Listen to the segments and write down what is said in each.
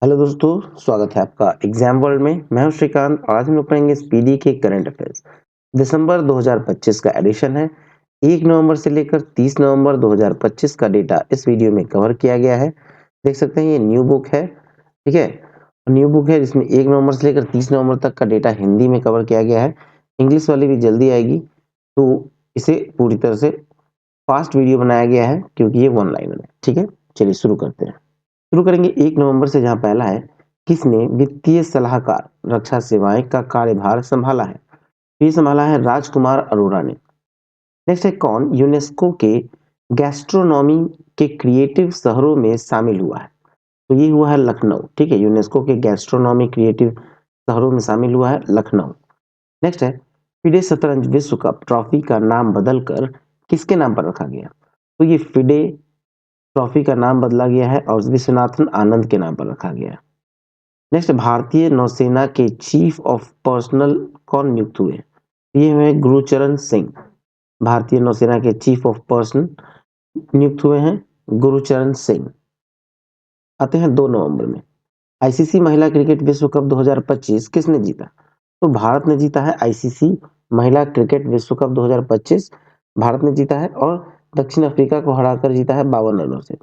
Hello दोस्तों, स्वागत है आपका एग्जाम वर्ल्ड में। मैं हूं श्रीकांत और आज हम लोग पढ़ेंगे स्पीडी के करंट अफेयर्स। दिसंबर 2025 का एडिशन है। 1 नवंबर से लेकर 30 नवंबर 2025 का डेटा इस वीडियो में कवर किया गया है। देख सकते हैं ये न्यू बुक है, ठीक है। न्यू बुक है जिसमें 1 नवंबर से लेकर 30 नवंबर तक का डेटा हिंदी में कवर किया गया है। इंग्लिश वाली भी जल्दी आएगी, तो इसे पूरी तरह से फास्ट वीडियो बनाया गया है क्योंकि ये वन लाइनर है, ठीक है। चलिए शुरू करते हैं। शुरू करेंगे 1 नवंबर से, जहां पहला है, किसने वित्तीय सलाहकार रक्षा सेवाएं का कार्यभार संभाला है। ये संभाला है राजकुमार अरोड़ा ने। नेक्स्ट है, कौन यूनेस्को के गैस्ट्रोनॉमी के क्रिएटिव शहरों में शामिल हुआ है। तो ये हुआ है लखनऊ, ठीक है। यूनेस्को के गैस्ट्रोनॉमी क्रिएटिव शहरों में शामिल हुआ है लखनऊ। नेक्स्ट है, फिडे शतरंज विश्व कप ट्रॉफी का नाम बदलकर किसके नाम पर रखा गया। तो ये फिडे ट्रॉफी का नाम बदला गया है और विश्वनाथन आनंद के नाम पर रखा गया है। नेक्स्ट, भारतीय नौसेना के चीफ ऑफ पर्सनल कौन नियुक्त हुए। ये हुए गुरुचरण सिंह। भारतीय नौसेना के चीफ ऑफ पर्सन नियुक्त हुए हैं गुरुचरण सिंह। आते हैं 2 नवंबर में, आईसीसी महिला क्रिकेट विश्व कप 2025 किसने जीता। तो भारत ने जीता है आईसीसी महिला क्रिकेट विश्व कप 2025। भारत ने जीता है और दक्षिण अफ्रीका को हराकर जीता है 52 रनों से।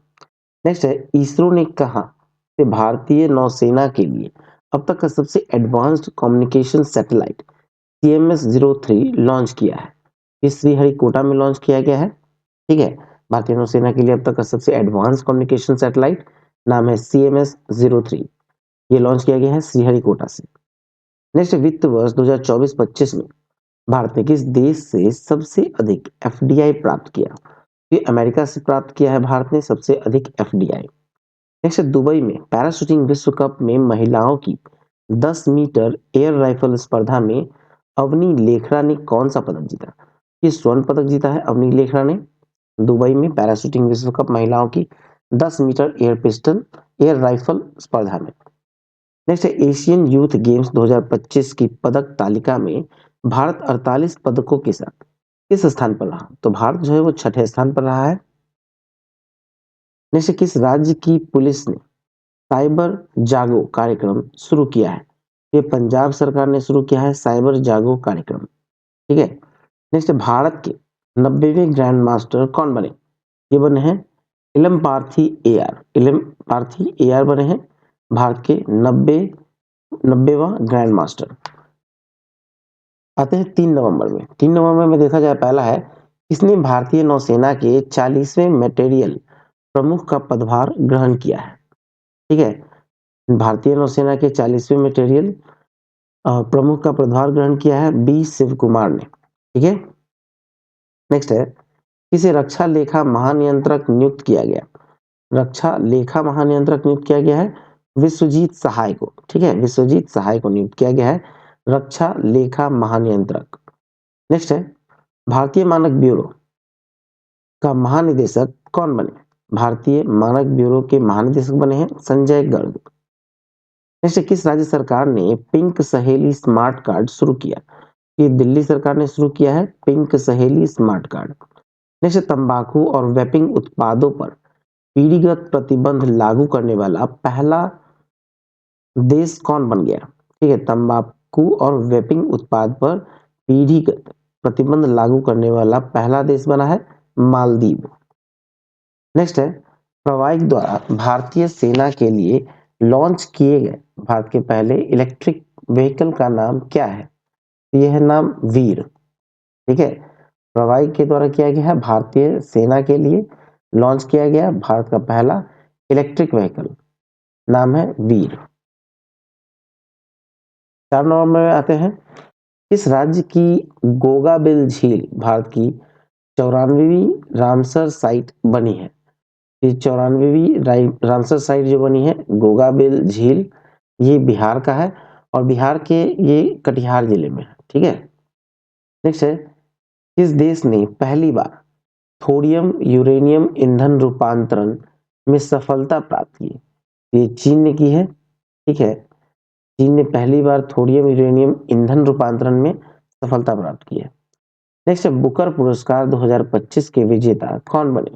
नेक्स्ट है, इसरो ने कहा कि भारतीय नौसेना के लिए अब तक का सबसे advanced communication satellite CMS-03 launch किया है। ये श्रीहरिकोटा में लॉन्च किया गया है, ठीक है। भारतीय नौसेना के लिए अब तक का सबसे एडवांस कम्युनिकेशन सैटेलाइट नाम है CMS-03। ये लॉन्च किया गया है श्रीहरिकोटा से। नेक्स्ट, वित्त वर्ष 2024-25 में भारत ने किस देश से सबसे अधिक FDI प्राप्त किया। ये अमेरिका से प्राप्त किया है भारत ने सबसे अधिक FDI। नेक्स्ट, दुबई में पैराशूटिंग विश्व कप में महिलाओं की 10 मीटर एयर राइफल स्पर्धा में अवनी लेखरा ने कौन सा पदक जीता। ये स्वर्ण पदक जीता है अवनी लेखरा ने दुबई में पैराशूटिंग विश्व कप महिलाओं की 10 मीटर एयर राइफल स्पर्धा में। नेक्स्ट है, एशियन यूथ गेम्स 2025 की पदक तालिका में भारत 48 पदकों के साथ किस स्थान पर रहा। तो भारत जो है वो छठे स्थान पर रहा है। नेक्स्ट, किस राज्य की पुलिस ने साइबर जागो कार्यक्रम शुरू किया है। ये पंजाब सरकार ने शुरू किया है साइबर जागो कार्यक्रम, ठीक है। नेक्स्ट, भारत के 90वें ग्रैंड मास्टर कौन बने। ये बने हैं इलम पार्थी AR। इलम पार्थी AR बने हैं भारत के 90वां ग्रैंड मास्टर। आते हैं 3 नवंबर में। 3 नवंबर में देखा जाए, पहला है, किसने भारतीय नौसेना के 40वें मटेरियल प्रमुख का पदभार ग्रहण किया है, ठीक है। भारतीय नौसेना के 40वें मटेरियल प्रमुख का पदभार ग्रहण किया है बी शिव कुमार ने, ठीक है। नेक्स्ट है, किसे रक्षा लेखा महानियंत्रक नियुक्त किया गया। रक्षा लेखा महानियंत्रक नियुक्त किया गया है विश्वजीत सहाय को, ठीक है। विश्वजीत सहाय को नियुक्त किया गया है रक्षा लेखा महानियंत्रक। नेक्स्ट है, भारतीय मानक ब्यूरो का महानिदेशक कौन बने। भारतीय मानक ब्यूरो के महानिदेशक बने हैं संजय गर्ग। नेक्स्ट, किस राज्य सरकार ने पिंक सहेली स्मार्ट कार्ड शुरू किया। ये दिल्ली सरकार ने शुरू किया है पिंक सहेली स्मार्ट कार्ड। नेक्स्ट, तंबाकू और वेपिंग उत्पादों पर पीढ़ीगत प्रतिबंध लागू करने वाला पहला देश कौन बन गया, ठीक है। तंबाकू और वेपिंग उत्पाद पर पीढ़ीगत प्रतिबंध लागू करने वाला पहला देश बना है मालदीव। नेक्स्ट है, प्रवाइक द्वारा भारतीय सेना के लिए लॉन्च किए गए भारत के पहले इलेक्ट्रिक व्हीकल का नाम क्या है। यह है नाम वीर, ठीक है। प्रवाइक के द्वारा किया गया है भारतीय सेना के लिए लॉन्च किया गया भारत का पहला इलेक्ट्रिक व्हीकल, नाम है वीर। 4 नवंबर में आते हैं, किस राज्य की गोगाबिल झील भारत की 94वीं रामसर साइट बनी है। ये 94वीं रामसर साइट जो बनी है गोगाबिल झील, ये बिहार का है और बिहार के ये कटिहार जिले में है, ठीक है। नेक्स्ट है, किस देश ने पहली बार थोरियम यूरेनियम ईंधन रूपांतरण में सफलता प्राप्त की। ये चीन ने की है, ठीक है। चीन ने पहली बार थोरियम यूरेनियम ईंधन रूपांतरण में सफलता प्राप्त की है। नेक्स्ट है, बुकर पुरस्कार 2025 के विजेता कौन बने।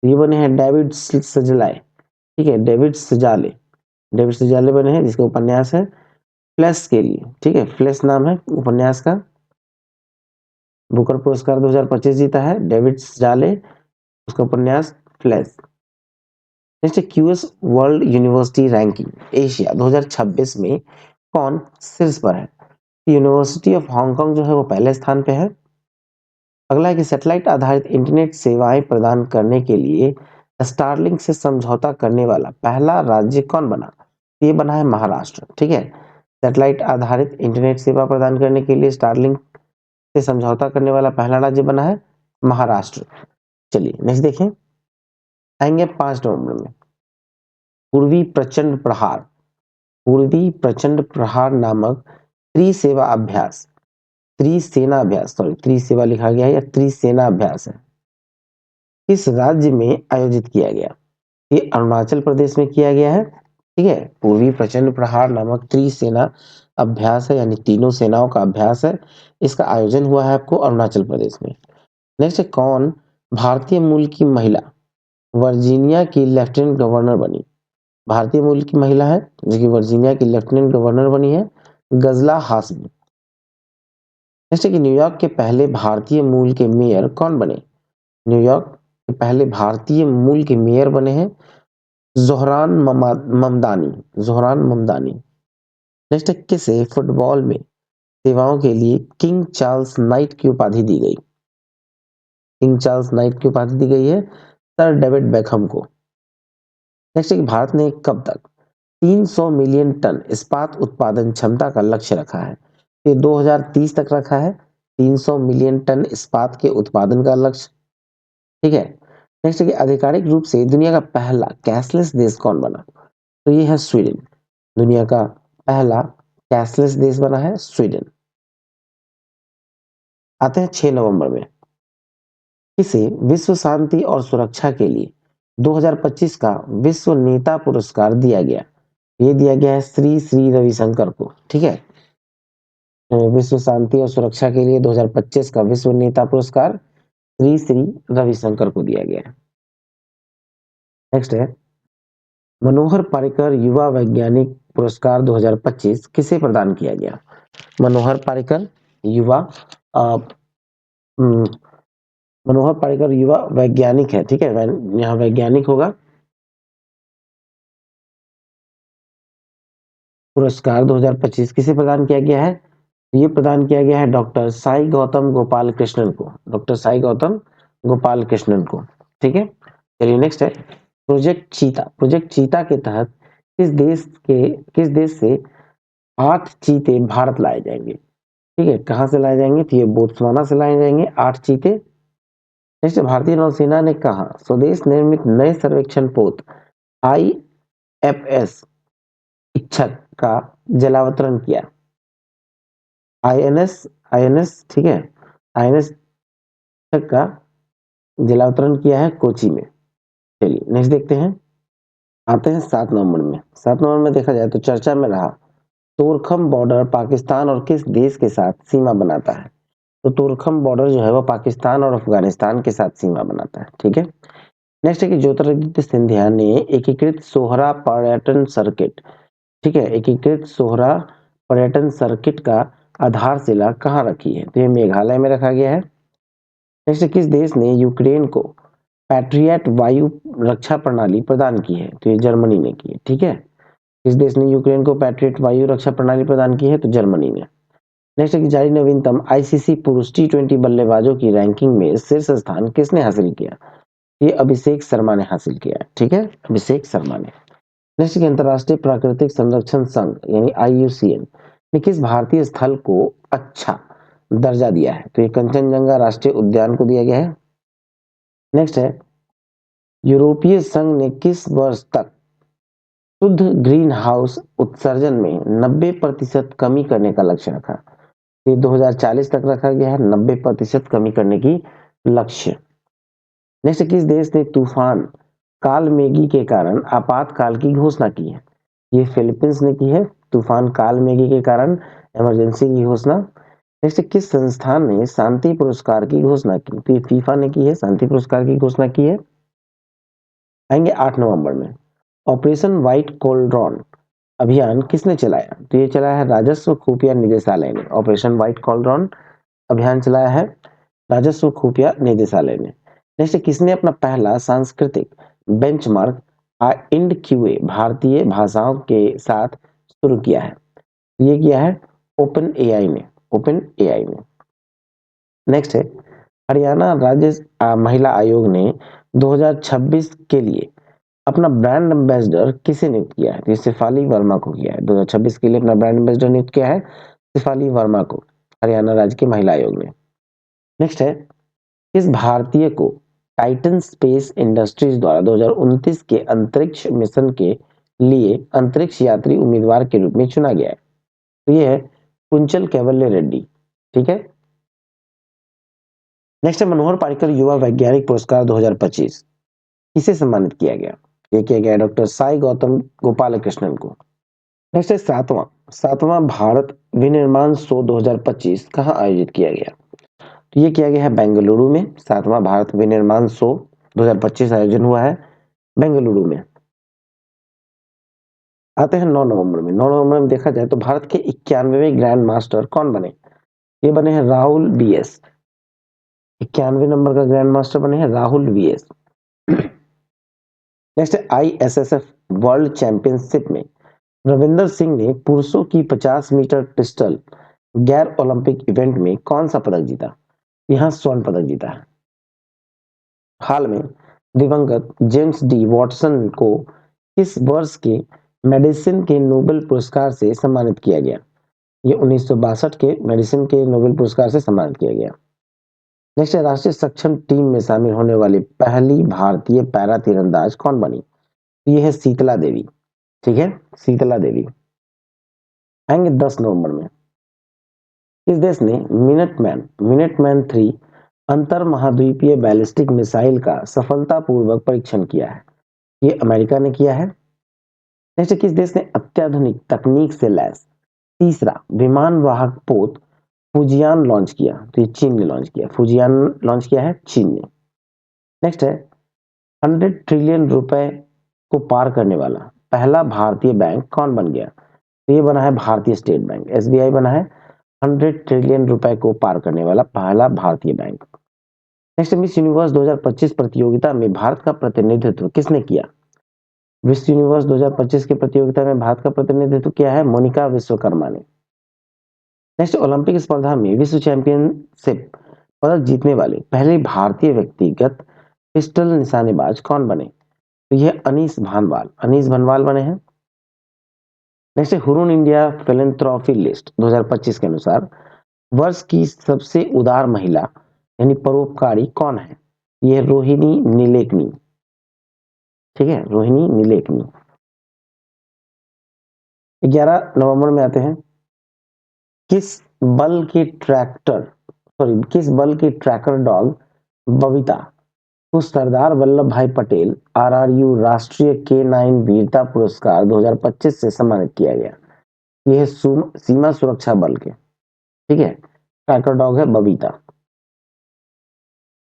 ये बने हैं डेविड सजलाय, ठीक है, डेविड सजाले। डेविड सजाले बने हैं, जिसका उपन्यास है फ्लैश के लिए, ठीक है, फ्लैश नाम है उपन्यास का। बुकर पुरस्कार 2025 जीता है डेविड सजाले, उसका उपन्यास फ्लैश। नेक्स्ट है QS world university ranking Asia 2026 में कौन शीर्ष पर है? यूनिवर्सिटी ऑफ हांगकांग जो है वो पहले स्थान पे है। अगला है कि सैटेलाइट आधारित इंटरनेट सेवाएं प्रदान करने के लिए स्टारलिंक से समझौता करने वाला पहला राज्य कौन बना? ये बना है महाराष्ट्र, ठीक है। सैटेलाइट आधारित इंटरनेट सेवा प्रदान करने के लिए स्टारलिंक से समझौता करने वाला पहला राज्य बना है महाराष्ट्र। चलिए नेक्स्ट देखें, आएंगे 5 नवंबर में। पूर्वी प्रचंड प्रहार, पूर्वी प्रचंड प्रहार नामक त्रिसेवा अभ्यास, त्रिसेना अभ्यास, सॉरी त्रिसेवा लिखा गया है या त्रिसेना अभ्यास है, किस राज्य में आयोजित किया गया? ये अरुणाचल प्रदेश में किया गया है, ठीक है। पूर्वी प्रचंड प्रहार नामक त्रिसेना अभ्यास है, यानी तीनों सेनाओं का अभ्यास है, इसका आयोजन हुआ है आपको अरुणाचल प्रदेश में। नेक्स्ट है, कौन भारतीय मूल की महिला वर्जीनिया की लेफ्टिनेंट गवर्नर बनी? भारतीय मूल की महिला है जो कि वर्जीनिया की लेफ्टिनेंट गवर्नर बनी है, गजला हाशमी। नेक्स्ट है कि न्यूयॉर्क के पहले भारतीय मूल के मेयर कौन बने? न्यूयॉर्क के पहले भारतीय मूल के मेयर बने हैं ममदानी, जोहरान ममदानी। नेक्स्ट है, किसे फुटबॉल में सेवाओं के लिए किंग चार्ल्स नाइट की उपाधि दी गई? किंग चार्ल्स नाइट की उपाधि दी गई है सर डेविड बेकहम को। नेक्स्ट है कि भारत ने कब तक 300 मिलियन टन इस्पात उत्पादन क्षमता का लक्ष्य रखा है? ये 2030 तक रखा है 300 मिलियन टन इस्पात के उत्पादन का लक्ष्य, ठीक है। नेक्स्ट है कि आधिकारिक रूप से दुनिया का पहला कैशलेस देश कौन बना? तो ये है स्वीडन, दुनिया का पहला कैशलेस देश बना है स्वीडन। आते हैं 6 नवंबर में, इसे विश्व शांति और सुरक्षा के लिए 2025 का विश्व नेता पुरस्कार दिया गया। ये दिया गया है श्री श्री रविशंकर को, ठीक है। विश्व शांति और सुरक्षा के लिए 2025 का विश्व नेता पुरस्कार श्री श्री रविशंकर को दिया गया है। नेक्स्ट है, मनोहर पारिकर युवा वैज्ञानिक पुरस्कार 2025 किसे प्रदान किया गया? मनोहर पारिकर युवा मनोहर पारिकर युवा वैज्ञानिक है, ठीक है, यहाँ वैज्ञानिक होगा। पुरस्कार 2025 किसे प्रदान किया गया है? ये प्रदान किया गया है डॉक्टर साई गौतम गोपाल कृष्णन को, डॉक्टर साई गौतम गोपाल कृष्णन को, ठीक है। चलिए नेक्स्ट है प्रोजेक्ट चीता। प्रोजेक्ट चीता के तहत किस देश से 8 चीते भारत लाए जाएंगे? ठीक है, कहाँ से लाए जाएंगे? तो ये बोत्सवाना से लाए जाएंगे 8 चीते। नेक्स्ट, भारतीय नौसेना ने कहा स्वदेश निर्मित नए सर्वेक्षण पोत IFS इच्छक का जलावतरण किया? INS, ठीक है, INS इच्छक का जलावतरण किया है कोची में। चलिए नेक्स्ट देखते हैं, आते हैं 7 नवंबर में। 7 नवंबर में देखा जाए तो चर्चा में रहा तोरखम बॉर्डर पाकिस्तान और किस देश के साथ सीमा बनाता है? तो तोरखम बॉर्डर जो है वो पाकिस्तान और अफगानिस्तान के साथ सीमा बनाता है, ठीक है। नेक्स्ट है कि ज्योतिरादित्य सिंधिया ने एकीकृत सोहरा पर्यटन सर्किट, ठीक है, एकीकृत सोहरा पर्यटन सर्किट का आधारशिला कहाँ रखी है? तो ये मेघालय में रखा गया है। नेक्स्ट, किस देश ने यूक्रेन को पैट्रियट वायु रक्षा प्रणाली प्रदान की है? तो ये जर्मनी ने की है, ठीक है। किस देश ने यूक्रेन को पैट्रियट वायु रक्षा प्रणाली प्रदान की है? तो जर्मनी ने। नेक्स्ट है कि जारी नवीनतम ICC पुरुष T20 बल्लेबाजों की रैंकिंग में शीर्ष स्थान किसने हासिल किया? ये अभिषेक शर्मा ने हासिल किया, ठीक है, अभिषेक शर्मा ने। नेक्स्ट, अंतरराष्ट्रीय प्राकृतिक संरक्षण संघ यानी IUCN ने किस भारतीय स्थल को अच्छा दर्जा दिया है? तो ये कंचनजंगा राष्ट्रीय उद्यान को दिया गया है। नेक्स्ट है, यूरोपीय संघ ने किस वर्ष तक शुद्ध ग्रीन हाउस उत्सर्जन में 90% कमी करने का लक्ष्य रखा? ये 2040 तक रखा गया है 90% कमी करने की लक्ष्य। नेक्स्ट, किस देश ने तूफान कालमेगी के कारण आपातकाल की घोषणा की है? ये फिलीपींस ने की है तूफान कालमेगी के कारण इमरजेंसी की घोषणा। नेक्स्ट, किस संस्थान ने शांति पुरस्कार की घोषणा की? तो ये फीफा ने की है, शांति पुरस्कार की घोषणा की है। आएंगे 8 नवंबर में, ऑपरेशन व्हाइट कोल्ड्रॉन अभियान किसने चलाया? तो ये चलाया है राजस्व खुफिया निदेशालय ने। ऑपरेशन व्हाइट कॉलरॉन अभियान चलाया है राजस्व खुफिया निदेशालय ने। नेक्स्ट, किसने अपना पहला सांस्कृतिक बेंचमार्क इंड क्यूए भारतीय भाषाओं के साथ शुरू किया है? ये किया है ओपन एआई ने। ओपन एआई ने। नेक्स्ट है, हरियाणा राज्य महिला आयोग ने 2026 के लिए अपना ब्रांड एम्बेसडर किसे नियुक्त किया है? तो ये शेफाली वर्मा को किया है। 2026 के लिए अपना ब्रांड एम्बेसडर नियुक्त किया है शेफाली वर्मा को, हरियाणा राज्य के महिला आयोग ने। नेक्स्ट है, किस भारतीय को टाइटन स्पेस इंडस्ट्रीज द्वारा 2029 के अंतरिक्ष मिशन के लिए अंतरिक्ष यात्री उम्मीदवार के रूप में चुना गया है? तो ये है कुंचल कैवल्य रेड्डी। ठीक है। नेक्स्ट है, मनोहर पारिकर युवा वैज्ञानिक पुरस्कार 2025 किसे सम्मानित किया गया? ये किया गया डॉक्टर साई गौतम गोपालकृष्णन को। नेक्स्ट है, सातवां सातवां भारत विनिर्माण शो 2025 कहाँ आयोजित किया गया? तो ये किया गया है बेंगलुरु में। सातवां भारत विनिर्माण शो 2025 आयोजन हुआ है बेंगलुरु में। आते हैं 9 नवंबर में। 9 नवंबर में देखा जाए तो भारत के 91वें ग्रैंड मास्टर कौन बने? ये बने हैं राहुल बीएस। 91 नंबर का ग्रैंड मास्टर बने हैं राहुल बीएस। नेक्स्ट है, आईएसएसएफ वर्ल्ड चैंपियनशिप में रविंदर सिंह ने पुरुषों की 50 मीटर पिस्टल गैर ओलंपिक इवेंट में कौन सा पदक जीता? यहाँ स्वर्ण पदक जीता है। हाल में दिवंगत जेम्स डी वॉटसन को किस वर्ष के मेडिसिन के नोबेल पुरस्कार से सम्मानित किया गया? ये 1962 के मेडिसिन के नोबेल पुरस्कार से सम्मानित किया गया। नेक्स्ट है, राष्ट्रीय सक्षम टीम में शामिल होने वाली पहली भारतीय पैरा तीरंदाज कौन बनी? ये है शीतला देवी। ठीक है, शीतला देवी। आएंगे 10 नवंबर में। इस देश ने मिनटमैन 3 अंतर महाद्वीपीय बैलिस्टिक मिसाइल का सफलतापूर्वक परीक्षण किया है? ये अमेरिका ने किया है। नेक्स्ट, किस देश ने अत्याधुनिक तकनीक से लैस तीसरा विमान वाहक पोत फुजियान लॉन्च किया? तो ये चीन ने लॉन्च किया। फुजियान लॉन्च किया है चीन ने। नेक्स्ट है, 100 ट्रिलियन रुपए को पार करने वाला पहला भारतीय बैंक कौन बन गया? तो ये बना है भारतीय स्टेट बैंक, एसबीआई बना है 100 ट्रिलियन रुपए को पार करने वाला पहला भारतीय बैंक। नेक्स्ट, मिस यूनिवर्स 2025 प्रतियोगिता में भारत का प्रतिनिधित्व किसने किया? मिस यूनिवर्स 2025 की प्रतियोगिता में भारत का प्रतिनिधित्व किया है मोनिका विश्वकर्मा ने। नेक्स्ट, ओलंपिक स्पर्धा में विश्व चैंपियनशिप पदक जीतने वाले पहले भारतीय व्यक्तिगत पिस्टल निशानेबाज कौन बने? तो यह अनीस भनवाल बने हैं। Next, Hurun India philanthropy list 2025 के अनुसार वर्ष की सबसे उदार महिला यानी परोपकारी कौन है? यह रोहिणी नीलेकनी। ठीक है, रोहिणी नीलेकनी। 11 नवंबर में आते हैं, किस किस बल के ट्रैकर डॉग बबीता को सरदार वल्लभ भाई पटेल आरआरयू राष्ट्रीय के9 वीरता पुरस्कार 2025 से सम्मानित किया गया? यह सीमा सुरक्षा बल के। ठीक है, ट्रैकर डॉग है बबीता।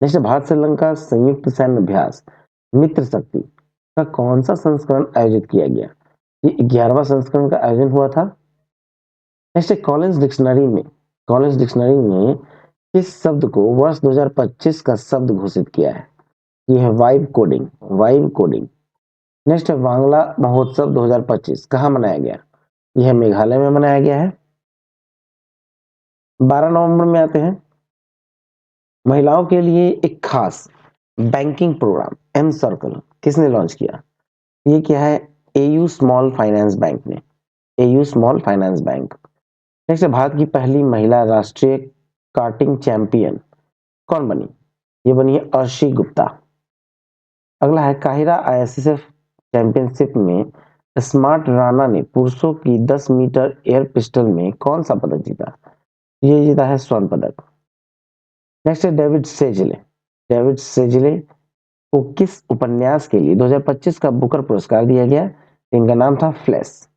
नेक्स्ट, भारत श्रीलंका संयुक्त सैन्य अभ्यास मित्र शक्ति का कौन सा संस्करण आयोजित किया गया? ये 11वां संस्करण का आयोजन हुआ था। नेक्स्ट, कॉलेज डिक्शनरी में किस शब्द को वर्ष 2025 का शब्द घोषित किया है? ये है वाइब कोडिंग। नेक्स्ट है, बांग्ला महोत्सव 2025 कहाँ मनाया गया? यह है मेघालय में मनाया गया है। 12 नवंबर में आते हैं, महिलाओं के लिए एक खास बैंकिंग प्रोग्राम एम सर्कल किसने लॉन्च किया? ये क्या है एयू स्मॉल फाइनेंस बैंक ने। AU small finance bank. Next, Bharat की पहली महिला राष्ट्रीय कार्टिंग चैंपियन कौन बनी? ये बनी है अर्शी गुप्ता। अगला है, काहिरा आईएसएसएफ चैंपियनशिप में स्मार्ट राणा ने पुरुषों की 10 मीटर एयर पिस्टल में कौन सा पदक जीता? ये जीता है स्वर्ण पदक। नेक्स्ट है, डेविड सेजले को किस उपन्यास के लिए 2025 का बुकर पुरस्कार दिया गया? इनका नाम था फ्लैश।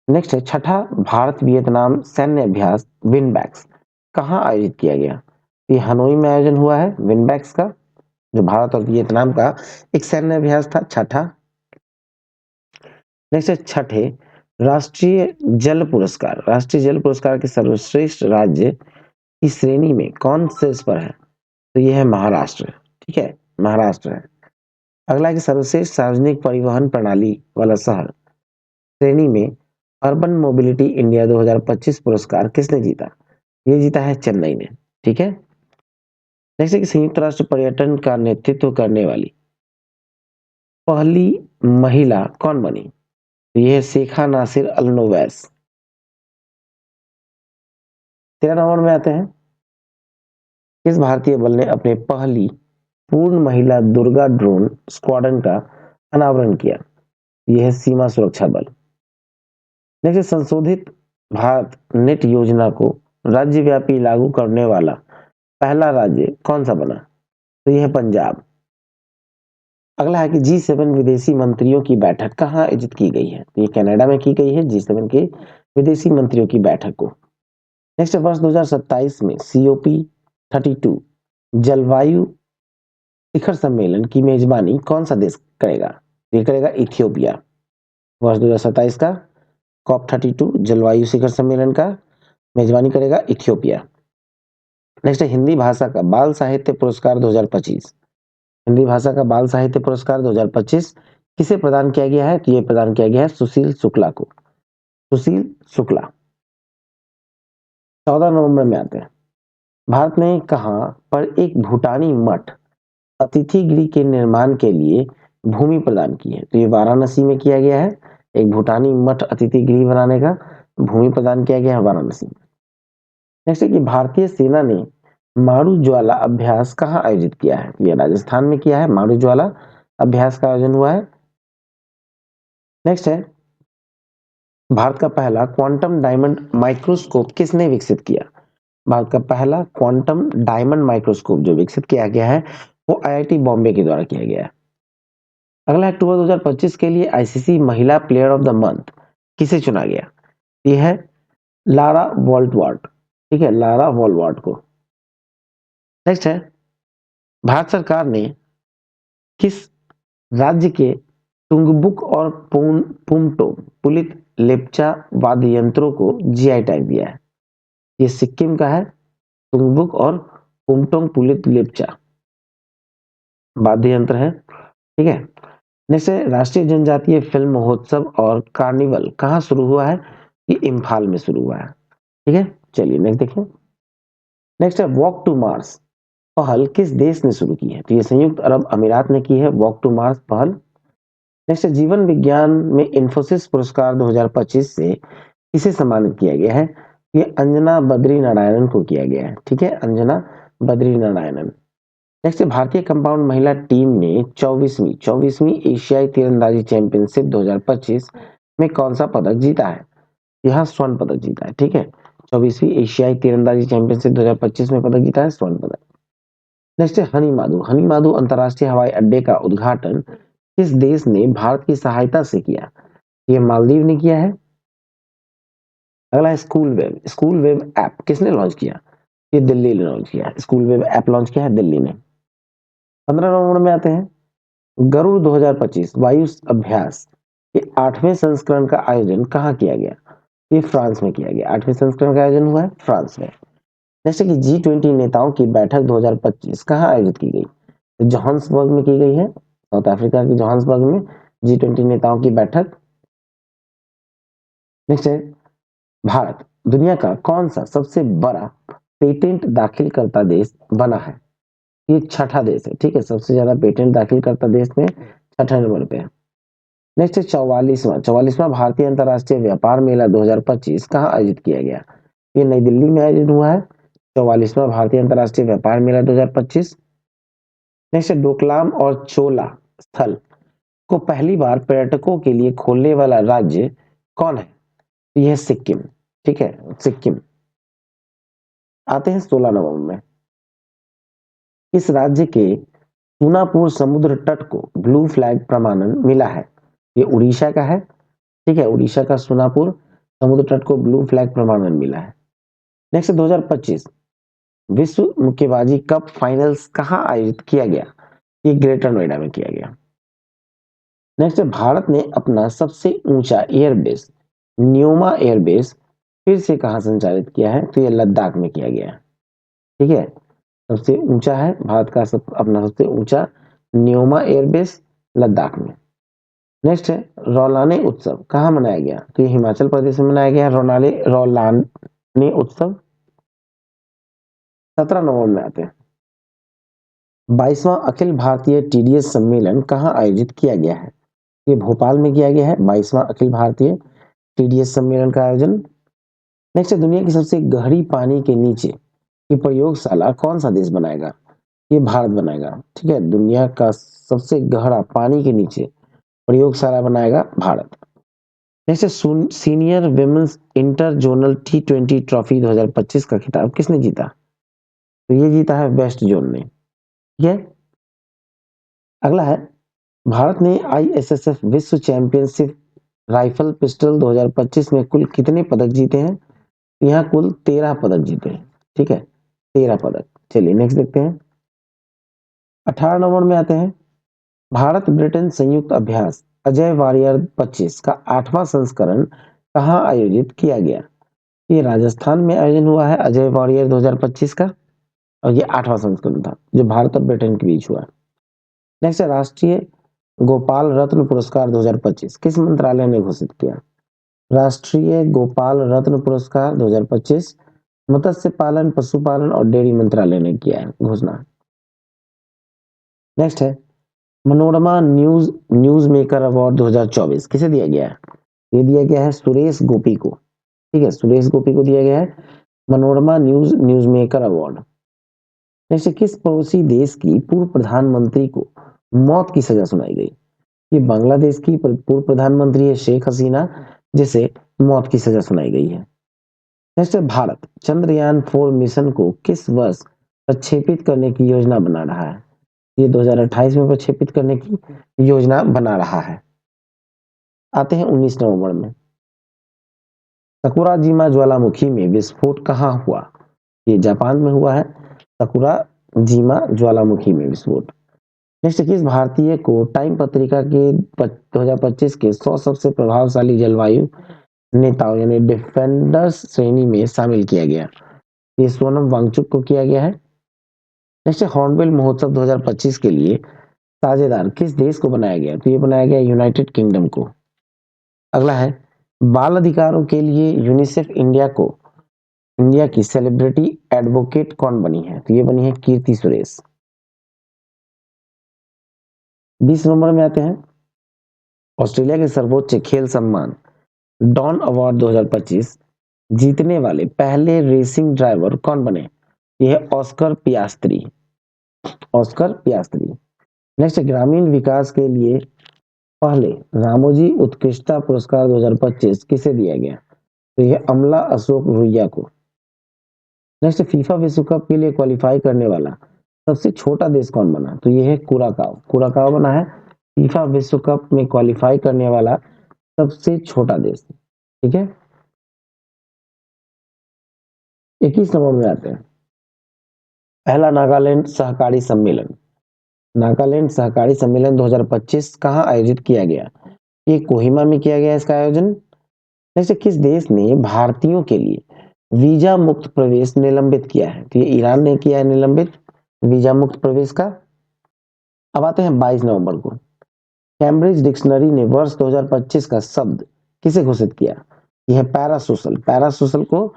नेक्स्ट है, छठा भारत वियतनाम सैन्य अभ्यास विनबैक्स कहाँ आयोजित किया गया? ये हनोई में आयोजन हुआ है विनबैक्स का, जो भारत और वियतनाम का एक सैन्य अभ्यास था छठा। नेक्स्ट है छठे राष्ट्रीय जल पुरस्कार। राष्ट्रीय जल पुरस्कार के सर्वश्रेष्ठ राज्य की श्रेणी में कौन शीर्ष पर है? तो ये है महाराष्ट्र। ठीक है, महाराष्ट्र है। अगला है कि सर्वश्रेष्ठ सार्वजनिक परिवहन प्रणाली वाला शहर श्रेणी में अर्बन मोबिलिटी इंडिया 2025 पुरस्कार किसने जीता? ये जीता है चेन्नई ने। ठीक है, नेक्स्ट है कि संयुक्त राष्ट्र पर्यटन का नेतृत्व करने वाली पहली महिला कौन बनी? तो ये है शेखा नासिर अल नोवैस। 13 नंबर में आते हैं, किस भारतीय बल ने अपने पहली पूर्ण महिला दुर्गा ड्रोन स्क्वाड्रन का अनावरण किया? यह है सीमा सुरक्षा बल। नेक्स्ट, संशोधित भारत नेट योजना को राज्यव्यापी लागू करने वाला पहला राज्य कौन सा बना? तो यह है पंजाब। अगला है कि G7 विदेशी मंत्रियों की बैठक कहाँ आयोजित की गई है? तो ये कनाडा में की गई है G7 के विदेशी मंत्रियों की बैठक को। नेक्स्ट, वर्ष 2027 में COP32 जलवायु शिखर सम्मेलन की मेजबानी कौन सा देश करेगा? ये करेगा इथियोपिया। वर्ष 2027 का COP32 जलवायु शिखर सम्मेलन का मेजबानी करेगा इथियोपिया। नेक्स्ट है हिंदी भाषा का बाल साहित्य पुरस्कार 2025। हिंदी भाषा का बाल साहित्य पुरस्कार 2025 किसे प्रदान किया गया है? तो ये प्रदान किया गया है सुशील शुक्ला को। सुशील शुक्ला। 14 नवंबर में आते हैं, भारत ने कहां पर एक भूटानी मठ अतिथि गृह के निर्माण के लिए भूमि प्रदान की है? तो ये वाराणसी में किया गया है। एक भूटानी मठ अतिथि गृह बनाने का भूमि प्रदान किया गया है वाराणसी में। नेक्स्ट है कि भारतीय सेना ने मारू ज्वाला अभ्यास कहाँ आयोजित किया है? ये राजस्थान में किया है। मारू ज्वाला अभ्यास का आयोजन हुआ है। नेक्स्ट है, भारत का पहला क्वांटम डायमंड माइक्रोस्कोप किसने विकसित किया? भारत का पहला क्वांटम डायमंड माइक्रोस्कोप जो विकसित किया गया है वो IIT बॉम्बे के द्वारा किया गया है। अगला अक्टूबर 2025 के लिए ICC महिला प्लेयर ऑफ द मंथ किसे चुना गया? ये है लारा वॉल्टवार्ट। ठीक है, लारा वॉल्टवार्ट को। नेक्स्ट है, भारत सरकार ने किस राज्य के टुंगबुक और पुमटो पुलित लेप्चा वाद्य यंत्रों को GI टैग दिया है? ये सिक्किम का है। टुंगबुक और पुमटोंग पुलित लेप्चा वाद्य यंत्र है। ठीक है, नेक्स्ट है, राष्ट्रीय जनजातीय फिल्म महोत्सव और कार्निवल कहाँ शुरू हुआ है? ये इम्फाल में शुरू हुआ है। ठीक है, चलिए नेक्स्ट देखिए। नेक्स्ट है, वॉक टू मार्स पहल किस देश ने शुरू की है? तो ये संयुक्त अरब अमीरात ने की है वॉक टू मार्स पहल। नेक्स्ट है, जीवन विज्ञान में इंफोसिस पुरस्कार 2025 से किसे सम्मानित किया गया है? ये अंजना बद्री नारायणन को किया गया है। ठीक है, अंजना बद्री नारायणन। नेक्स्ट, भारतीय कंपाउंड महिला टीम ने 24वीं एशियाई तीरंदाजी चैंपियनशिप 2025 में कौन सा पदक जीता है? यहाँ स्वर्ण पदक जीता है। ठीक है, 24वीं एशियाई तीरंदाजी चैंपियनशिप 2025 में पदक जीता है स्वर्ण पदक। नेक्स्ट है, हनी माधु अंतरराष्ट्रीय हवाई अड्डे का उद्घाटन किस देश ने भारत की सहायता से किया? ये मालदीव ने किया है। अगला है स्कूल वेब ऐप किसने लॉन्च किया? ये दिल्ली ने लॉन्च किया है। स्कूल वेब ऐप लॉन्च किया है दिल्ली ने। 15 नवंबर में आते हैं, गरुड़ 2025 वायु अभ्यास के 8वें संस्करण का आयोजन कहाँ किया गया? ये फ्रांस में किया गया। 8वें संस्करण का आयोजन हुआ है फ्रांस में। जैसे कि G20 नेताओं की बैठक 2025 कहाँ आयोजित की गई? तो जोहान्सबर्ग में की गई है। साउथ अफ्रीका के जोहान्सबर्ग में G20 नेताओं की बैठक। नेक्स्ट है, भारत दुनिया का कौन सा सबसे बड़ा पेटेंट दाखिल करता देश बना है? ये छठा देश है। ठीक है, सबसे ज्यादा पेटेंट दाखिल करता देश में छठे नंबर पे है। नेक्स्ट है, 44वां भारतीय अंतर्राष्ट्रीय व्यापार मेला 2025 कहाँ आयोजित किया गया? ये नई दिल्ली में आयोजित हुआ है। 44वां भारतीय अंतर्राष्ट्रीय व्यापार मेला 2025। नेक्स्ट है, डोकलाम और चोला स्थल को पहली बार पर्यटकों के लिए खोलने वाला राज्य कौन है? यह सिक्किम। ठीक है, सिक्किम। आते हैं 16 नवंबर में, इस राज्य के सूनापुर समुद्र तट को ब्लू फ्लैग प्रमाणन मिला है? ये उड़ीसा का है। ठीक है, उड़ीसा का सोनापुर समुद्र तट को ब्लू फ्लैग प्रमाणन मिला है। नेक्स्ट 2025 विश्व मुक्केबाजी कप फाइनल्स कहाँ आयोजित किया गया? ये ग्रेटर नोएडा में किया गया। नेक्स्ट है भारत ने अपना सबसे ऊंचा एयरबेस न्योमा एयरबेस फिर से कहाँ संचालित किया है? तो ये लद्दाख में किया गया है। ठीक है, सबसे ऊंचा है भारत का अपना सबसे ऊंचा न्योमा एयरबेस लद्दाख में। नेक्स्ट है रौलाने उत्सव कहाँ मनाया गया? तो ये हिमाचल प्रदेश में मनाया गया रौलाने उत्सव। 17 नवंबर में आते हैं। 22वां अखिल भारतीय टीडीएस सम्मेलन कहाँ आयोजित किया गया है? ये भोपाल में किया गया है 22वां अखिल भारतीय टीडीएस सम्मेलन का आयोजन। नेक्स्ट है दुनिया की सबसे गहरी पानी के नीचे की प्रयोगशाला कौन सा देश बनाएगा? ये भारत बनाएगा। ठीक है, दुनिया का सबसे गहरा पानी के नीचे प्रयोगशाला बनाएगा भारत। नेक्स्ट है senior women's inter zonal T20 trophy 2025 का खिताब किसने जीता? तो ये जीता है वेस्ट जोन ने। ठीक है, अगला है भारत ने ISSF विश्व चैंपियनशिप राइफल पिस्टल 2025 में कुल कितने पदक जीते हैं? यहाँ कुल 13 पदक जीते हैं। ठीक है, 13 पदक। चलिए नेक्स्ट देखते हैं। 18 नंबर में आते हैं। भारत ब्रिटेन संयुक्त अभ्यास अजय वारियर 25 का 8वां संस्करण कहाँ आयोजित किया गया? ये राजस्थान में आयोजन हुआ है अजय वारियर 2025 का, और ये 8वां संस्करण था जो भारत और ब्रिटेन के बीच हुआ। नेक्स्ट है राष्ट्रीय गोपाल रत्न पुरस्कार 2025 किस मंत्रालय ने घोषित किया? राष्ट्रीय गोपाल रत्न पुरस्कार 2025 मत्स्य पालन पशुपालन और डेयरी मंत्रालय ने किया है घोषणा। नेक्स्ट है मनोरमा न्यूज मेकर अवार्ड 2024 किसे दिया गया है? ये दिया गया है सुरेश गोपी को। ठीक है, सुरेश गोपी को दिया गया है Manorama news maker award. Next, किस पड़ोसी देश की पूर्व प्रधानमंत्री को मौत की सजा सुनाई गई? ये बांग्लादेश की पूर्व प्रधानमंत्री है शेख हसीना, जिसे मौत की सजा सुनाई गई है। नेक्स्ट है भारत चंद्रयान 4 मिशन को किस वर्ष प्रक्षेपित करने की योजना बना रहा है? ये 2028 में प्रक्षेपित करने की योजना बना रहा है। आते हैं 19 नवंबर में। सकुराजिमा ज्वालामुखी में विस्फोट कहाँ हुआ? ये जापान में हुआ है सकुराजिमा ज्वालामुखी में विस्फोट। नेक्स्ट, किस भारतीय को टाइम पत्रिका के 2025 के 100 सबसे प्रभावशाली जलवायु नेताओं यानी डिफेंडर्स श्रेणी में शामिल किया गया? ये सोनम वांगचुक को किया गया है। नेक्स्ट, हॉर्नबिल महोत्सव 2025 के लिए साझेदार किस देश को बनाया गया? तो ये बनाया गया यूनाइटेड किंगडम को। अगला है बाल अधिकारों के लिए यूनिसेफ इंडिया की सेलिब्रिटी एडवोकेट कौन बनी है? तो ये बनी है कीर्ति सुरेश। 20 नंबर में आते हैं। ऑस्ट्रेलिया के सर्वोच्च खेल सम्मान डॉन अवार्ड 2025 जीतने वाले पहले रेसिंग ड्राइवर कौन बने? ये है ऑस्कर पियास्त्री। नेक्स्ट, ग्रामीण विकास के लिए पहले रामोजी उत्कृष्टता पुरस्कार 2025 किसे दिया गया? तो यह अमला अशोक रुइया को। नेक्स्ट, फीफा विश्व कप के लिए क्वालिफाई करने वाला सबसे छोटा देश कौन बना? तो यह है कुराकाओ बना है फीफा विश्व कप में क्वालिफाई करने वाला सबसे छोटा देश। ठीक है, 21 नंबर में आते हैं। पहला नागालैंड सहकारी सम्मेलन 2025 कहाँ आयोजित किया गया? ये कोहिमा में किया गया इसका आयोजन। जैसे किस देश ने भारतीयों के लिए वीजा मुक्त प्रवेश निलंबित किया है? तो ये ईरान ने किया है निलंबित वीजा मुक्त प्रवेश का। अब आते हैं 22 नवंबर को। कैम्ब्रिज डिक्शनरी ने वर्ष 2025 का शब्द किसे घोषित किया? यह है पैरासोशल को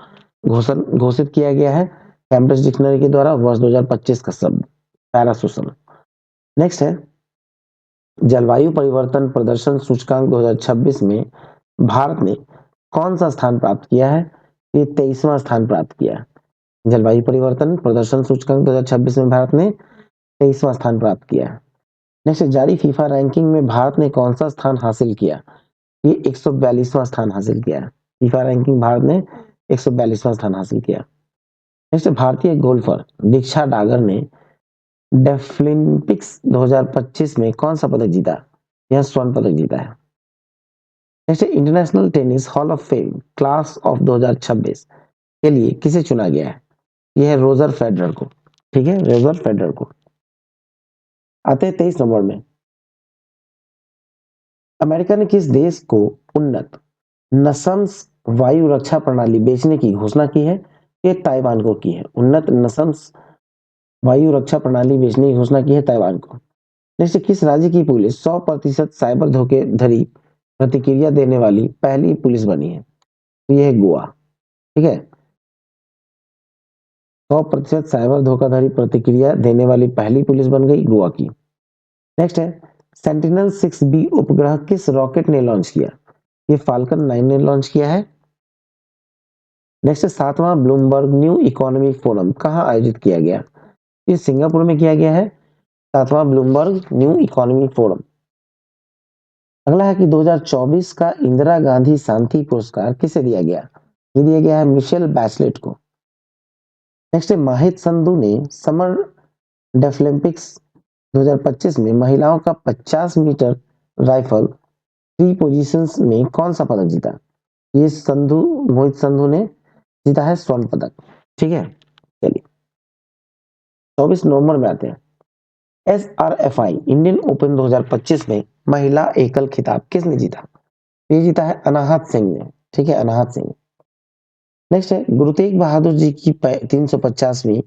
घोषित किया गया है कैम्ब्रिज डिक्शनरी के द्वारा वर्ष 2025 का शब्द पैरासोशल। नेक्स्ट है जलवायु परिवर्तन प्रदर्शन सूचकांक 2026 में भारत ने कौन सा स्थान प्राप्त किया है? ये 23वां स्थान प्राप्त किया है। जलवायु परिवर्तन प्रदर्शन सूचकांक 2026 में भारत ने 23वां स्थान प्राप्त किया है। नेक्स्ट, जारी फीफा रैंकिंग में भारत ने कौन सा स्थान हासिल किया? ये 142वां स्थान हासिल किया है। फीफा रैंकिंग भारत ने 142वां स्थान हासिल किया। नेक्स्ट, भारतीय गोल्फर दीक्षा डागर ने डेफलिम्पिक्स 2025 में कौन सा पदक जीता? यह स्वर्ण पदक जीता है। Next, international tennis hall of fame class of 2026 के लिए किसे चुना गया है? यह है रोजर फेडरर को। ठीक है, रोजर फेडरर को। आते हैं 23 नंबर में। अमेरिका ने किस देश को उन्नत नसम्स वायु रक्षा प्रणाली बेचने की घोषणा की है? ये ताइवान को की है। उन्नत नसम्स वायु रक्षा प्रणाली बेचने की घोषणा की है ताइवान को। नेक्स्ट, किस राज्य की पुलिस 100% साइबर धोखाधड़ी प्रतिक्रिया देने वाली पहली पुलिस बनी है? तो ये है गोवा। ठीक है, 100% साइबर धोखाधड़ी प्रतिक्रिया देने वाली पहली पुलिस बन गई गोवा की। नेक्स्ट है, सेंटिनल 6B उपग्रह किस रॉकेट ने लॉन्च किया? ये फाल्कन 9 ने लॉन्च किया है। नेक्स्ट, 7वां ब्लूमबर्ग न्यू इकोनॉमिक फोरम कहाँ आयोजित किया गया? ये सिंगापुर में किया गया है, 7वां ब्लूमबर्ग न्यू इकोनॉमिक फोरम। अगला है कि 2024 का इंदिरा गांधी शांति पुरस्कार किसे दिया गया? ये दिया गया है मिशेल बैचलेट को। नेक्स्ट है, माहित संधू ने समर डेफलिम्पिक्स 2025 में महिलाओं का 50 मीटर राइफल 3 पोजीशंस में कौन सा पदक जीता? ये मोहित संधू ने जीता है स्वर्ण पदक। ठीक है, चलिए 24 नवंबर में आते हैं। SRFI इंडियन ओपन 2025 में महिला एकल खिताब किसने जीता? ये जीता है अनाहत सिंह ने। ठीक है, अनाहत सिंह। नेक्स्ट है, गुरु तेग बहादुर जी की 350वीं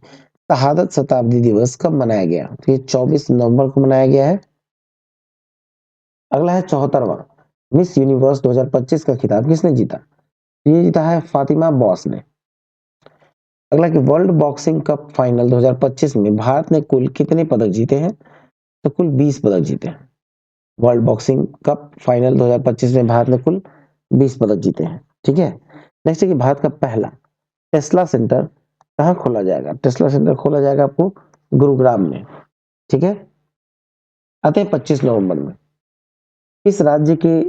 शहादत शताब्दी दिवस कब मनाया गया? तो ये 24 नवंबर को मनाया गया है। अगला है 74वां मिस यूनिवर्स 2025 का खिताब किसने जीता? ये जीता है फातिमा बॉस ने। अगला कि वर्ल्ड बॉक्सिंग कप फाइनल 2025 में भारत ने कुल कितने पदक जीते हैं? तो कुल 20 पदक जीते हैं। वर्ल्ड बॉक्सिंग कप फाइनल 2025 में भारत ने कुल 20 पदक जीते हैं। ठीक है, नेक्स्ट है कि भारत का पहला टेस्ला सेंटर कहाँ खोला जाएगा? टेस्ला सेंटर खोला जाएगा आपको गुरुग्राम में। ठीक है, आते हैं 25 नवंबर में। इस राज्य के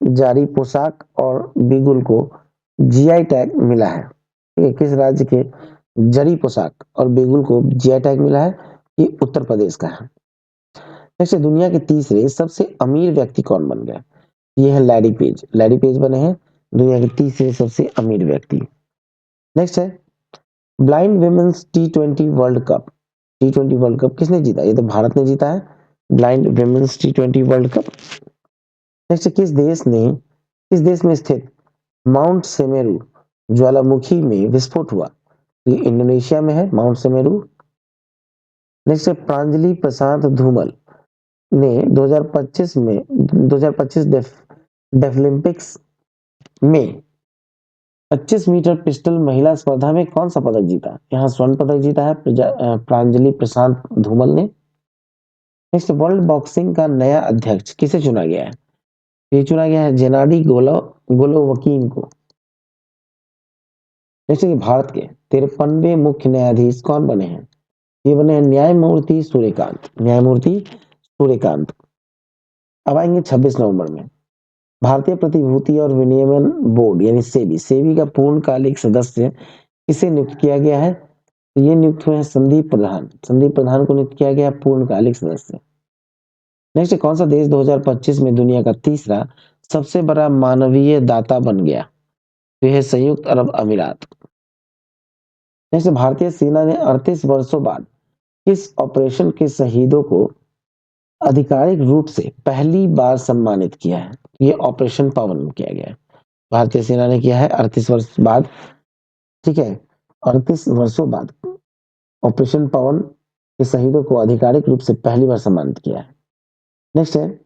जारी पोशाक और बिगुल को जीआई टैग मिला है? ठीक है, किस राज्य के जरी पोशाक और बिगुल को जीआई टैग मिला है? ये उत्तर प्रदेश का है। नेक्स्ट, दुनिया के तीसरे सबसे अमीर व्यक्ति कौन बन गए? ये है लैरी पेज। लैरी पेज बने हैं दुनिया के तीसरे सबसे अमीर व्यक्ति। नेक्स्ट है, blind women's T20 world cup. T20 world cup किसने जीता? ये तो भारत ने जीता है, blind women's T20 world cup. Next, किस देश में स्थित माउंट सेमेरू ज्वालामुखी में विस्फोट हुआ? ये इंडोनेशिया में है माउंट सेमेरू। नेक्स्ट है, प्रांजलि प्रशांत धूमल ने 2025 डेफलिम्पिक्स में 25 मीटर पिस्टल महिला स्पर्धा में कौन सा पदक जीता? यहाँ स्वर्ण पदक जीता है प्रांजलि प्रशांत धूमल ने। नेक्स्ट, वर्ल्ड बॉक्सिंग का नया अध्यक्ष किसे चुना गया है? ये चुना गया है जेनाडी गोलोवकीन को। नेक्स्ट, भारत के 53वें मुख्य न्यायाधीश कौन बने हैं? ये बने हैं न्यायमूर्ति सूर्यकांत। न्यायमूर्ति सूर्यकांत। अब आएंगे 26 नवंबर में। भारतीय प्रतिभूति और विनियमन बोर्ड यानी सेबी, सेबी का पूर्णकालिक सदस्य किसे नियुक्त किया गया है? तो ये नियुक्त हुए हैं संदीप प्रधान। संदीप प्रधान को नियुक्त किया गया पूर्णकालिक सदस्य। नेक्स्ट, कौन सा देश 2025 में दुनिया का तीसरा सबसे बड़ा मानवीय दाता बन गया? तो यह है संयुक्त अरब अमीरात। नेक्स्ट, भारतीय सेना ने 38 वर्षों बाद किस ऑपरेशन के शहीदों को आधिकारिक रूप से पहली बार सम्मानित किया है? ये ऑपरेशन पवन किया गया है। भारतीय सेना ने किया है 38 वर्ष बाद। ठीक है, 38 वर्षों बाद ऑपरेशन पवन के शहीदों को आधिकारिक रूप से पहली बार सम्मानित किया है। नेक्स्ट है,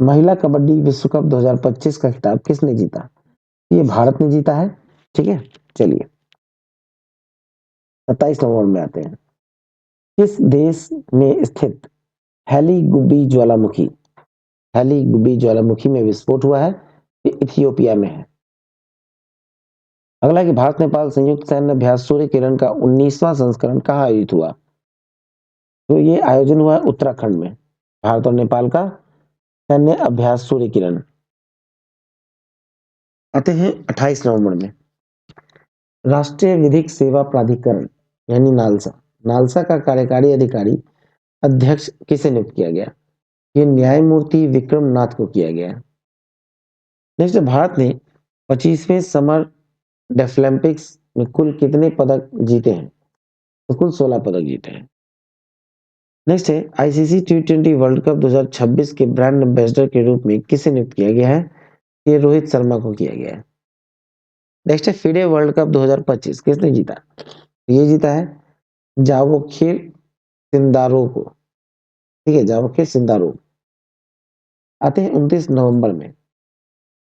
महिला कबड्डी विश्व कप 2025 का खिताब किसने जीता? ये भारत ने जीता है। ठीक है, चलिए 27 नवंबर में आते हैं। किस देश में स्थित हेली गुब्बी ज्वालामुखी में विस्फोट हुआ है? ये इथियोपिया में है। अगला कि भारत नेपाल संयुक्त सैन्य अभ्यास सूर्य किरण का 19वां संस्करण कहाँ आयोजित हुआ? तो ये आयोजन हुआ है उत्तराखंड में, भारत और नेपाल का सैन्य अभ्यास सूर्य किरण। आते हैं 28 नवंबर में। राष्ट्रीय विधिक सेवा प्राधिकरण यानी नालसा, नालसा का कार्यकारी अधिकारी अध्यक्ष किसे नियुक्त किया गया? ये न्यायमूर्ति विक्रम नाथ को किया गया। नेक्स्ट, भारत ने 25वें समर डेफलिम्पिक्स में कुल कितने पदक जीते हैं? तो कुल 16 पदक जीते हैं। नेक्स्ट है आईसीसी टी20 वर्ल्ड कप 2026 के ब्रांड एम्बेसडर के रूप में किसे नियुक्त किया गया है? ये रोहित शर्मा को किया गया है। नेक्स्ट है फिडे वर्ल्ड कप 2025 किसने जीता? ये जीता है जावोखिर सिंदारो को। ठीक है, जावोखिर सिंदारो। आते हैं 29 नवंबर में।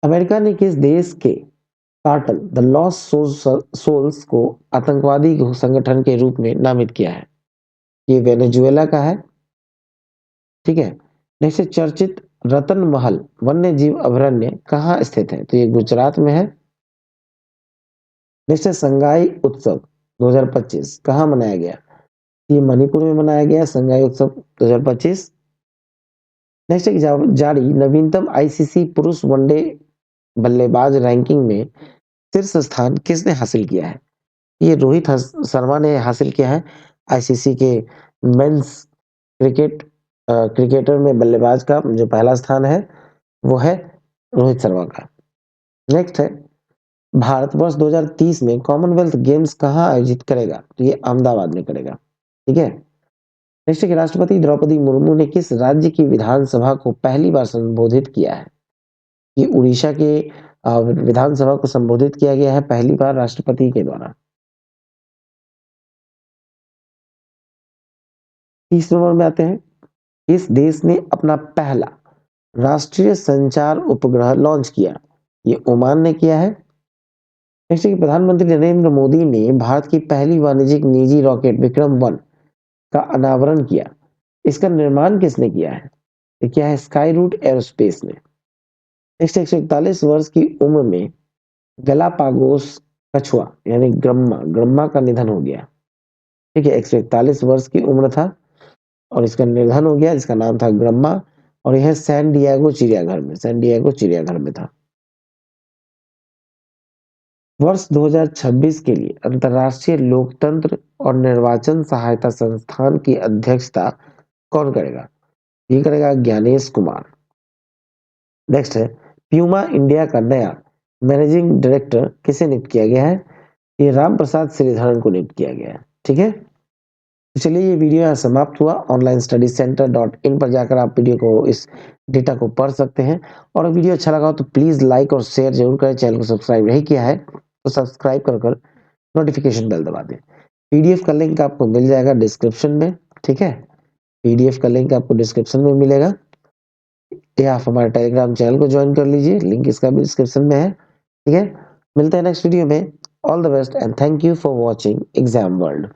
अमेरिका ने किस देश के कार्टेल द लॉस्ट सोल्स को आतंकवादी संगठन के रूप में नामित किया है? ये वेनेजुएला का है। ठीक है। नेक्स्ट है चर्चित रतन महल वन्य जीव अभयारण्य कहाँ स्थित है? तो ये गुजरात में है। नेक्स्ट है संगाई उत्सव 2025 कहाँ मनाया गया? ये मणिपुर में मनाया गया संगाई उत्सव 2025। नेक्स्ट है जारी नवीनतम आईसीसी पुरुष वनडे बल्लेबाज रैंकिंग में शीर्ष स्थान किसने हासिल किया है? ये रोहित शर्मा ने हासिल किया है। आईसीसी के मेंस क्रिकेटर में बल्लेबाज का जो पहला स्थान है वो है रोहित शर्मा का। नेक्स्ट है भारतवर्ष 2030 में कॉमनवेल्थ गेम्स कहाँ आयोजित करेगा? तो ये अहमदाबाद में करेगा। ठीक है। नेक्स्ट है कि राष्ट्रपति द्रौपदी मुर्मू ने किस राज्य की विधानसभा को पहली बार संबोधित किया है? ये उड़ीसा के विधानसभा को संबोधित किया गया है पहली बार राष्ट्रपति के द्वारा। 30 नंबर में आते हैं, इस देश ने अपना पहला राष्ट्रीय संचार उपग्रह लॉन्च किया? ये ओमान ने किया है। नेक्स्ट है कि प्रधानमंत्री नरेंद्र मोदी ने भारत की पहली वाणिज्यिक निजी रॉकेट विक्रम-1 का अनावरण किया। इसका निर्माण किसने किया है? ये क्या है? स्काई रूट एरोस्पेस ने। नेक्स्ट 141 वर्ष की उम्र में गलापागोस कछुआ यानी ग्रम्मा का निधन हो गया। ठीक है, 141 वर्ष की उम्र था और इसका निधन हो गया, जिसका नाम था ग्रम्मा और यह सैन डिएगो चिड़ियाघर में था। वर्ष 2026 के लिए अंतर्राष्ट्रीय लोकतंत्र और निर्वाचन सहायता संस्थान की अध्यक्षता कौन करेगा? ये करेगा ज्ञानेश कुमार। नेक्स्ट है प्यूमा इंडिया का नया मैनेजिंग डायरेक्टर किसे नियुक्त किया गया है? ये राम प्रसाद श्रीधरन को नियुक्त किया गया है। ठीक है, तो चलिए ये वीडियो यहाँ समाप्त हुआ। ऑनलाइन स्टडी सेंटर .in पर जाकर आप वीडियो को इस डेटा को पढ़ सकते हैं और वीडियो अच्छा लगा हो तो प्लीज लाइक और शेयर जरूर करें। चैनल को सब्सक्राइब नहीं किया है तो सब्सक्राइब कर नोटिफिकेशन बेल दबा दें। पीडीएफ का लिंक आपको मिल जाएगा डिस्क्रिप्शन में। ठीक है, पीडीएफ का लिंक आपको डिस्क्रिप्शन में मिलेगा या आप हमारे टेलीग्राम चैनल को ज्वाइन कर लीजिए, लिंक इसका भी डिस्क्रिप्शन में है। ठीक है, मिलते हैं नेक्स्ट वीडियो में। All the best and thank you for watching exam world.